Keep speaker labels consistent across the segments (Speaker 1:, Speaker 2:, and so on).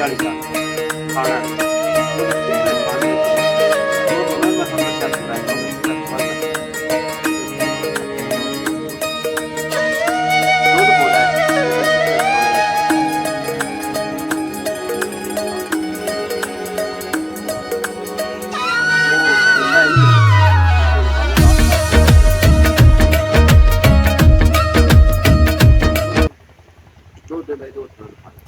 Speaker 1: 40 ਸਾਲ ਖਾਣਾ ਮੈਂ ਤੁਹਾਨੂੰ ਦੱਸਿਆ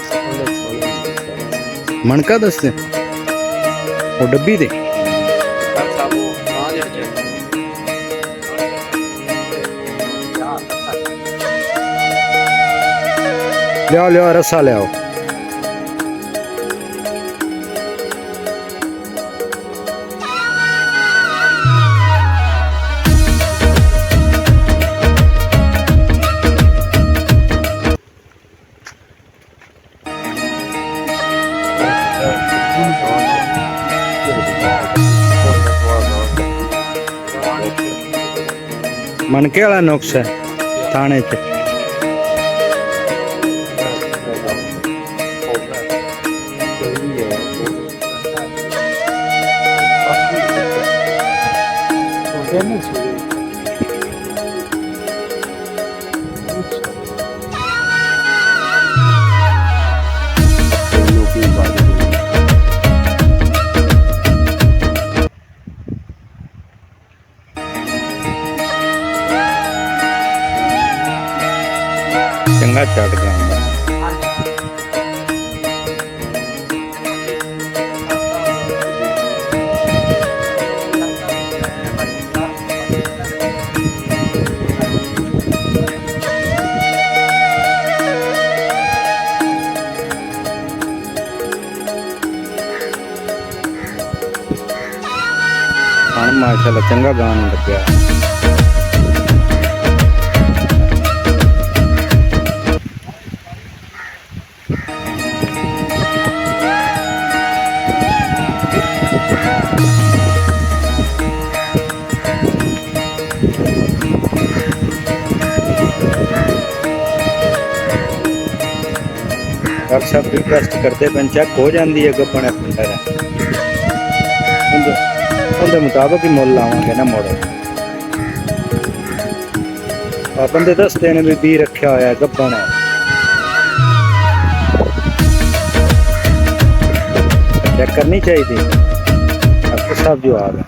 Speaker 1: ਪੂਰਾ ਦੁੱਧ ਪੂਰਾ
Speaker 2: मणका दसते वो डब्बी दे लियाओ लियाओ रस्सा लियाओ मनके वाला नुक्स है थाने च चंगा चढ़ गया माशाल्लाह चंगा गान लग्या डॉक्टर साहब रिक्वेस्ट करते पे चेक हो जाती है गप्पन पिंडा उनके मुताबिक ही मुल लावे ना मुड़ बंदे दसते ने भी रखा होया गप्पन है चेक करनी चाहिए डॉक्टर साहब जवाब है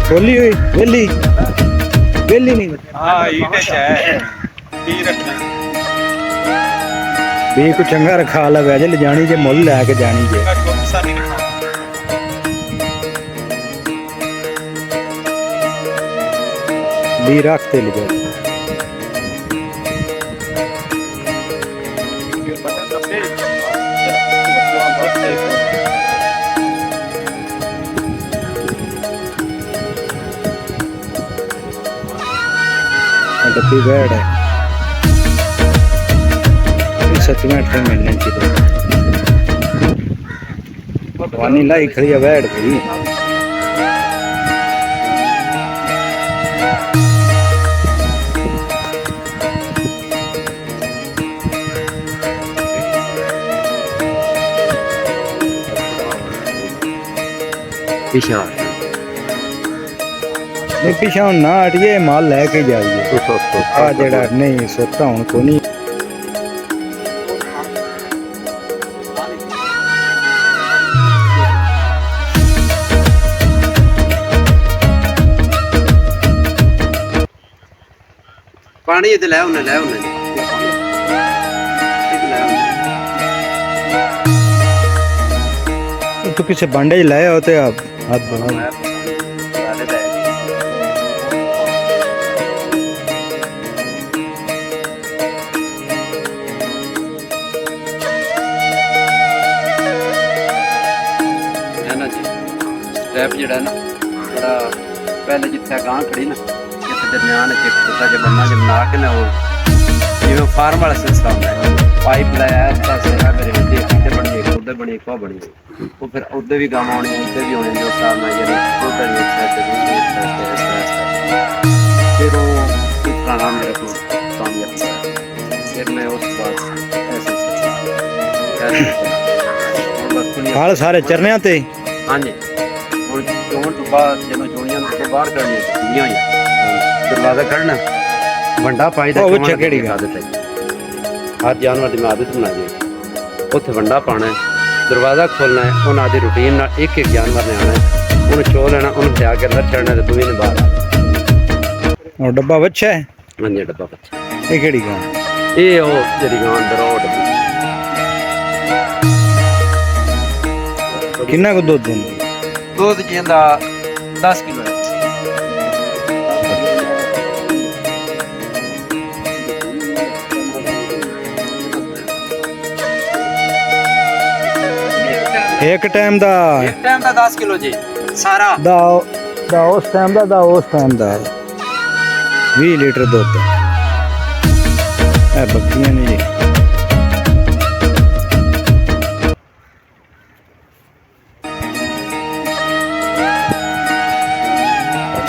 Speaker 2: बोली हुई वेली वेली नहीं
Speaker 1: हां ईटे है भी रखना
Speaker 2: भी को चंगा रखा लवे जे ले जानी जे मुल लेके जानी जे भी रखते ले जा डब्बी बैड है 7वें 8वें महीने की पानी लाई खड़ी है बैड भाई
Speaker 3: पिछा
Speaker 2: नहीं पिछा ना हटिए माल लेके जाइए आ जड़ा नहीं सोता हूं को नहीं
Speaker 3: पानी इधर ले उन्हें
Speaker 2: तो किसी बांडे लाए होते आप हाथ बढ़ा
Speaker 3: स्टैप जड़ा ना थोड़ा पहले जिथे गां खड़ी ना जिथे दरम्यान च छोटा जिहा बन्ना जिहा बना के ना वो जिवें फार्म वाला सिलसिला होंदा है पाइप लाया इस पासे है मेरे बच्चे इधर बनी एक उधर बनी एक वहाँ बनी वो फिर उधर भी गांव आने उधर भी होने जो हिसाब नाल यानी उधर भी अच्छा है दूसरी अच्छा है इस तरह फिर वो इतना नाम मेरे को कामयाब था फिर मैं उस बाद ऐसे
Speaker 2: हाल सारे चरने ते
Speaker 3: हाँ जी ਹੁਣ ਚੋਣ ਤੋਂ ਬਾਅਦ ਜਦੋਂ ਚੋਣੀਆਂ ਨੂੰ ਤੋਂ ਬਾਹਰ ਕਰਨੀਆਂ ਦੁਨੀਆਂ ਹੀ ਦਰਵਾਜ਼ਾ ਕੱਢਣਾ ਵੰਡਾ ਪਾਈ ਦਾ
Speaker 2: ਉਹ ਅੱਛਾ ਕਿਹੜੀ ਗੱਲ
Speaker 3: ਹੈ ਹਰ ਜਾਨਵਰ ਦੀ ਆਦਤ ਬਣਾਈ ਉੱਥੇ ਵੰਡਾ ਪਾਣਾ ਦਰਵਾਜ਼ਾ ਖੋਲਣਾ ਹੈ ਉਹਨਾਂ ਦੀ ਰੁਟੀਨ ਨਾਲ ਇੱਕ ਇੱਕ ਜਾਨਵਰ ਨੇ ਆਣਾ ਉਹਨੂੰ ਚੋ ਲੈਣਾ ਉਹਨੂੰ ਲਿਆ ਕੇ ਅੰਦਰ ਛੱਡਣਾ ਤੇ ਦੂਏ ਨੇ ਬਾਹਰ ਆ
Speaker 2: ਉਹ ਡੱਬਾ ਬੱਚਾ ਹੈ
Speaker 3: ਹਾਂਜੀ ਡੱਬਾ ਬੱਚਾ
Speaker 2: ਇਹ ਕਿਹੜੀ ਗਾਂ
Speaker 3: ਇਹ ਉਹ ਜਿਹੜੀ ਗਾਂ ਅੰਦਰ ਉਹ ਡੱਬਾ
Speaker 2: ਕਿੰਨਾ ਕੁ ਦੁੱਧ ਦਿੰਦੀ
Speaker 3: दूध जिंदा 10 किलो है
Speaker 2: एक टाइम दा
Speaker 3: 10 किलो जी सारा
Speaker 2: दा उस टाइम दा उस टाइम दा 20 लीटर दुध है बकरियां ने जी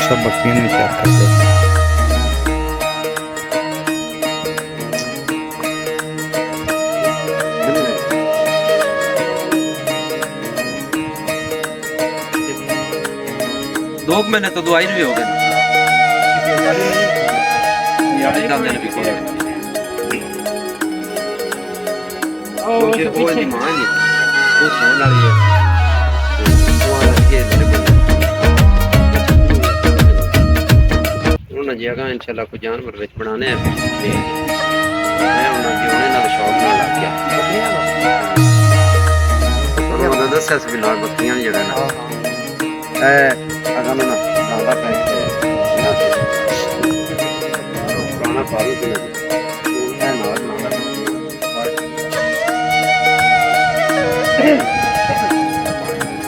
Speaker 2: सब बकरियां ने चेक करते
Speaker 3: 2 महीने तो दवाई भी हो गए जगह इंशाल्लाह को जानवर विच बनाने हैं मैं उन्हां दी हुणे नाल शौक नाल लग गया उन्हां दा दस्सिया सी भी नाल बकरियां जेड़ा ना अगर ना दादा पैक पुराना पाल सी ना नाल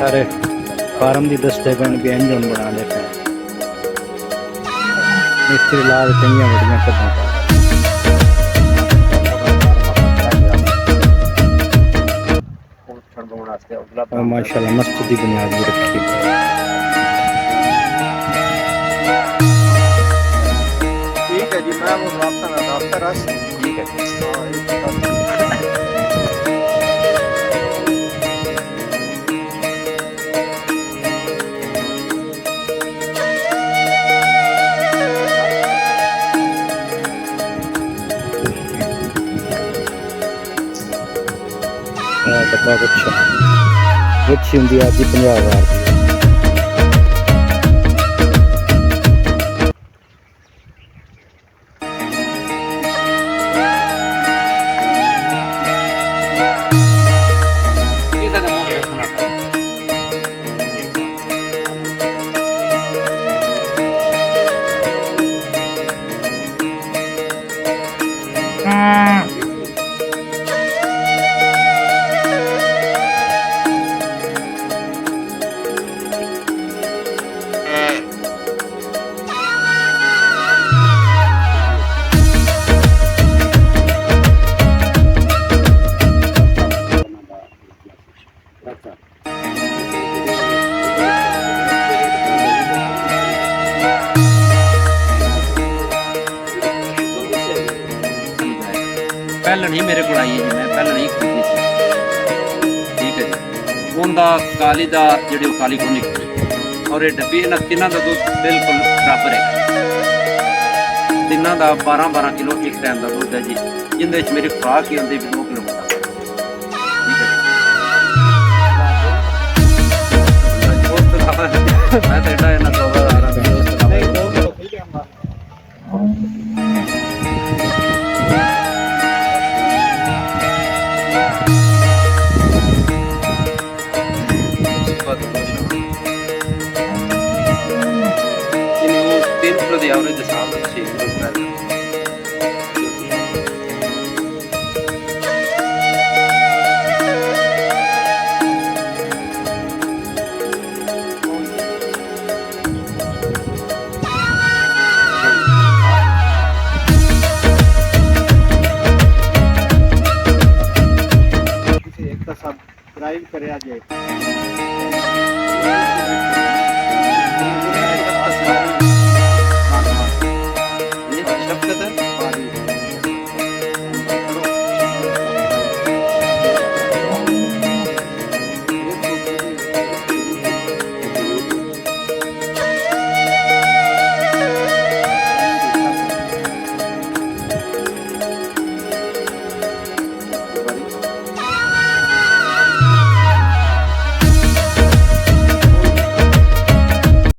Speaker 2: सारे फार्म दी दस्ते पैन भी इंजन बना लेते हैं मिस्त्री लाल कईयां बड़ियां कदम और माशाल्लाह मस्जिद की बुनियाद भी रखी
Speaker 1: ठीक है जी मैं वो रास्ता रस ठीक है
Speaker 2: डब्बा बच्चा अच्छी होंगी आज 50,000 की
Speaker 3: पहले नहीं मेरे को आई है जी मैं पहले नहीं खरीदी सी ठीक है जी उनका काली दा जेड़ी काली को निकली ਔਰ ਇਹ ਡੱਬੀ ਇਹਨਾਂ ਤਿੰਨਾਂ ਦਾ ਦੁੱਧ ਬਿਲਕੁਲ ਬਰਾਬਰ ਹੈ। ਤਿੰਨਾਂ ਦਾ 12-12 ਕਿਲੋ ਇੱਕ ਟਾਈਮ ਦਾ ਦੁੱਧ ਹੈ ਜੀ, ਜਿਹਦੇ ਵਿੱਚ ਮੇਰੀ ਖੁਰਾਕ ਹੀ ਹੁੰਦੀ ਵੀ 2 ਕਿਲੋ ਬਤਾ। ਠੀਕ ਹੈ ਉਸ ਤੋਂ ਇਲਾਵਾ ਮੈਂ ਤਾਂ ਇਹਦਾ ਇਹਨਾਂ ਤੋਂ ਆ ਰਹਾ ਹਾਂ ਉਸ ਤੋਂ ਇਲਾਵਾ de average the sound of change is better.
Speaker 1: एक सब्सक्राइब करे आज